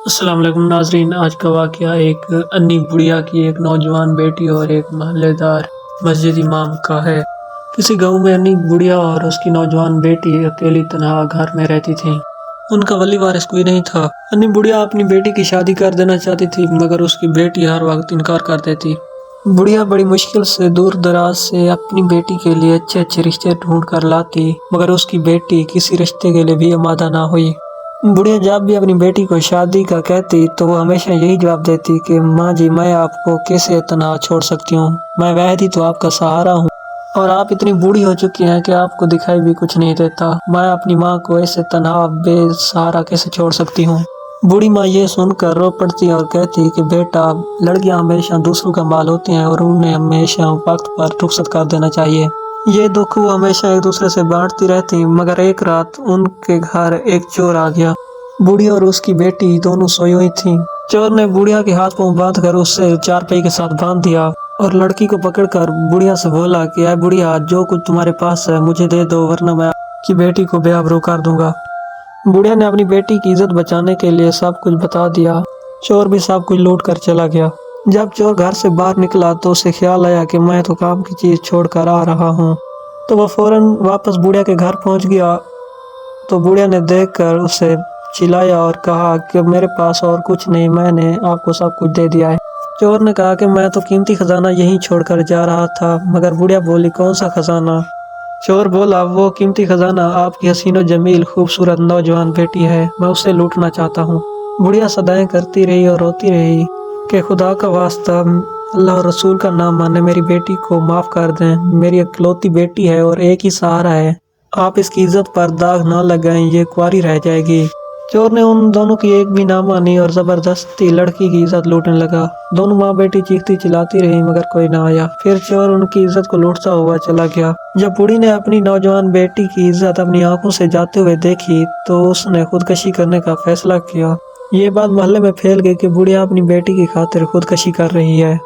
السلام علیکم ناظرین، آج کا واقعہ ایک انی بڑھیا کی ایک نوجوان بیٹی اور ایک محلے دار مسجد امام کا ہے۔ کسی گاؤں میں انی بڑھیا اور اس کی نوجوان بیٹی اکیلی تنہا گھر میں رہتی تھی۔ ان کا ولی وارث کوئی نہیں تھا۔ انی بڑھیا اپنی بیٹی کی شادی کر دینا چاہتی تھی، مگر اس کی بیٹی ہر وقت انکار کر دیتی۔ بڑھیا بڑی مشکل سے دور دراز سے اپنی بیٹی کے لیے اچھے اچھے رشتے ڈھونڈ کر لاتی، مگر اس کی بیٹی کسی رشتے کے لیے بھی آمادہ نہ ہوئی۔ بڑھیا جب بھی اپنی بیٹی کو شادی کا کہتی تو وہ ہمیشہ یہی جواب دیتی کہ ماں جی، میں آپ کو کیسے تنہا چھوڑ سکتی ہوں، میں وحید ہی تو آپ کا سہارا ہوں، اور آپ اتنی بوڑھی ہو چکی ہیں کہ آپ کو دکھائی بھی کچھ نہیں دیتا، میں اپنی ماں کو ایسے تنہا بے سہارا کیسے چھوڑ سکتی ہوں۔ بوڑھی ماں یہ سن کر رو پڑتی اور کہتی کہ بیٹا، لڑکیاں ہمیشہ دوسروں کا مال ہوتی ہیں اور انہیں ہمیشہ وقت پر رخصت کر دینا چاہیے۔ یہ دکھ وہ ہمیشہ ایک دوسرے سے بانٹتی رہتی، مگر ایک رات ان کے گھر ایک چور آ گیا۔ بوڑھی اور اس کی بیٹی دونوں سوئی ہوئی تھیں۔ چور نے بوڑھیا کے ہاتھ پاؤں باندھ کر اسے چارپائی کے ساتھ باندھ دیا اور لڑکی کو پکڑ کر بوڑھیا سے بولا کہ اے بوڑھیا، جو کچھ تمہارے پاس ہے مجھے دے دو، ورنہ میں آپ کی بیٹی کو بے آبرو کر دوں گا۔ بوڑھیا نے اپنی بیٹی کی عزت بچانے کے لیے سب کچھ بتا دیا۔ چور بھی سب کچھ لوٹ کر چلا گیا۔ جب چور گھر سے باہر نکلا تو اسے خیال آیا کہ میں تو کام کی چیز چھوڑ کر آ رہا ہوں، تو وہ فوراً واپس بوڑھیا کے گھر پہنچ گیا۔ تو بوڑھیا نے دیکھ کر اسے چلایا اور کہا کہ میرے پاس اور کچھ نہیں، میں نے آپ کو سب کچھ دے دیا ہے۔ چور نے کہا کہ میں تو قیمتی خزانہ یہیں چھوڑ کر جا رہا تھا، مگر بوڑھیا بولی کون سا خزانہ؟ چور بولا وہ قیمتی خزانہ آپ کی حسین و جمیل خوبصورت نوجوان بیٹی ہے، میں اسے لوٹنا چاہتا ہوں۔ بوڑھیا صدائیں کرتی رہی اور روتی رہی کہ خدا کا واسطہ، اللہ اور رسول کا نام مانے، میری بیٹی کو معاف کر دیں، میری اکلوتی بیٹی ہے اور ایک ہی سہارا ہے، آپ اس کی عزت پر داغ نہ لگائیں، یہ کنواری رہ جائے گی۔ چور نے ان دونوں کی ایک بھی نہ مانی اور زبردستی لڑکی کی عزت لوٹنے لگا۔ دونوں ماں بیٹی چیختی چلاتی رہی مگر کوئی نہ آیا۔ پھر چور ان کی عزت کو لوٹتا ہوا چلا گیا۔ جب بوڑھی نے اپنی نوجوان بیٹی کی عزت اپنی آنکھوں سے جاتے ہوئے دیکھی تو اس نے خودکشی کرنے کا فیصلہ کیا۔ یہ بات محلے میں پھیل گئی کہ بوڑھیا اپنی بیٹی کی خاطر خودکشی کر رہی ہے۔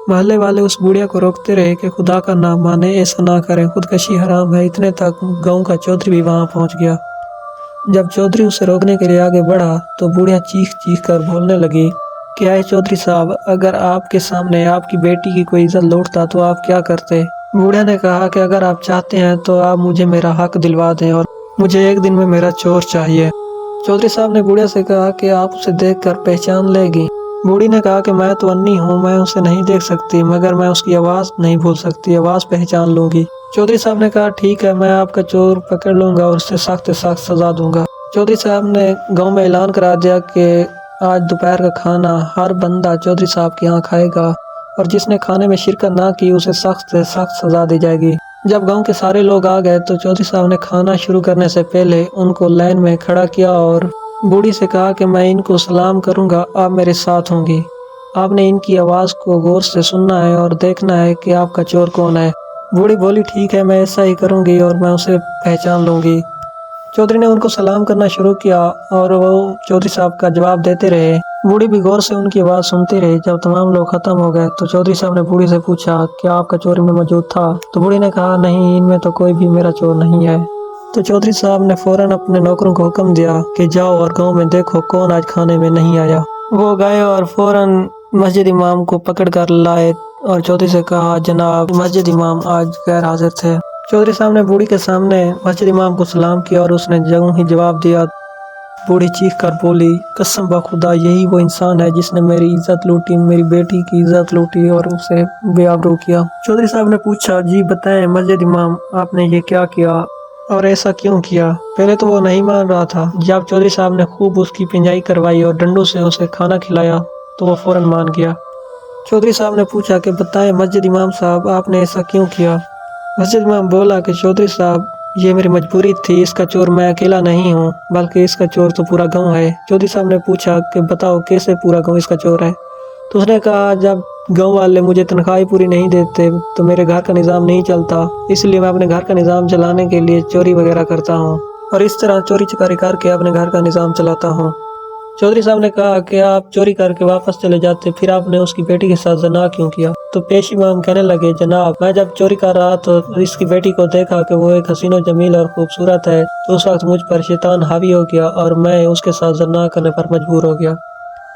محلے والے اس بوڑھیا کو روکتے رہے کہ خدا کا نام مانے، ایسا نہ کریں، خودکشی حرام ہے۔ اتنے تک گاؤں کا چودھری بھی وہاں پہنچ گیا۔ جب چودھری اسے روکنے کے لیے آگے بڑھا تو بوڑھیا چیخ چیخ کر بولنے لگی کہ اے چودھری صاحب، اگر آپ کے سامنے آپ کی بیٹی کی کوئی عزت لوٹتا تو آپ کیا کرتے؟ بوڑھیا نے کہا کہ اگر آپ چاہتے ہیں تو آپ مجھے میرا حق دلوا دیں اور مجھے ایک دن میں میرا چور چاہیے۔ چودھری صاحب نے بوڑھیا سے کہا کہ آپ اسے دیکھ کر پہچان لے گی۔ بوڑھی نے کہا کہ میں تو انی ہوں، میں اسے نہیں دیکھ سکتی، مگر میں اس کی آواز نہیں بھول سکتی، آواز پہچان لوں گی۔ چودھری صاحب نے کہا ٹھیک ہے، میں آپ کا چور پکڑ لوں گا اور اسے سخت سے سخت سزا دوں گا۔ چودھری صاحب نے گاؤں میں اعلان کرا دیا کہ آج دوپہر کا کھانا ہر بندہ چودھری صاحب کے یہاں کھائے گا اور جس نے کھانے میں شرکت نہ کی اسے سخت سے سخت سزا دی جائے گی۔ جب گاؤں کے سارے لوگ آ گئے تو چودھری صاحب نے کھانا شروع کرنے سے پہلے ان کو لائن میں کھڑا کیا اور بوڑھی سے کہا کہ میں ان کو سلام کروں گا، آپ میرے ساتھ ہوں گی، آپ نے ان کی آواز کو غور سے سننا ہے اور دیکھنا ہے کہ آپ کا چور کون ہے۔ بوڑھی بولی ٹھیک ہے، میں ایسا ہی کروں گی اور میں اسے پہچان لوں گی۔ چودھری نے ان کو سلام کرنا شروع کیا اور وہ چودھری صاحب کا جواب دیتے رہے۔ بوڑھی بھی غور سے ان کی آواز سنتی رہی۔ جب تمام لوگ ختم ہو گئے تو چودھری صاحب نے بوڑھی سے پوچھا کیا آپ کا چور میں موجود تھا؟ تو بوڑھی نے کہا نہیں، ان میں تو کوئی بھی میرا چور نہیں ہے۔ تو چودھری صاحب نے فوراً اپنے نوکروں کو حکم دیا کہ جاؤ اور گاؤں میں دیکھو کون آج کھانے میں نہیں آیا۔ وہ گئے اور فوراً مسجد امام کو پکڑ کر لائے اور چودھری سے کہا جناب، مسجد امام آج غیر حاضر تھے۔ چودھری صاحب نے بوڑھی کے سامنے مسجد امام کو سلام کیا اور اس نے جوں ہی جواب دیا، بوڑھی چیخ کر بولی قسم بخدا، یہی وہ انسان ہے جس نے میری عزت لوٹی، میری بیٹی کی عزت لوٹی اور اسے بے آبرو کیا۔ چودھری صاحب نے پوچھا جی بتائیں مسجد امام، آپ نے یہ کیا کیا اور ایسا کیوں کیا؟ پہلے تو وہ نہیں مان رہا تھا۔ جب چودھری صاحب نے خوب اس کی پنجائی کروائی اور ڈنڈوں سے اسے کھانا کھلایا تو وہ فوراً مان گیا۔ چودھری صاحب نے پوچھا کہ بتائیں مسجد امام صاحب، آپ نے ایسا کیوں کیا؟ مسجد امام بولا کہ چودھری صاحب، یہ میری مجبوری تھی، اس کا چور میں اکیلا نہیں ہوں بلکہ اس کا چور تو پورا گاؤں ہے۔ چودھری صاحب نے پوچھا کہ بتاؤ کیسے پورا گاؤں اس کا چور ہے؟ تو اس نے کہا جب گاؤں والے مجھے تنخواہ پوری نہیں دیتے تو میرے گھر کا نظام نہیں چلتا، اس لیے میں اپنے گھر کا نظام چلانے کے لیے چوری وغیرہ کرتا ہوں اور اس طرح چوری چکاری کر کے اپنے گھر کا نظام چلاتا ہوں۔ چودھری صاحب نے کہا کہ آپ چوری کر کے واپس چلے جاتے، پھر آپ نے اس کی بیٹی کے ساتھ زنا کیوں کیا؟ تو پیش امام کہنے لگے جناب، میں جب چوری کر رہا تو اس کی بیٹی کو دیکھا کہ وہ ایک حسین و جمیل اور خوبصورت ہے، تو اس وقت مجھ پر شیطان حاوی ہو گیا اور میں اس کے ساتھ زنا کرنے پر مجبور ہو گیا۔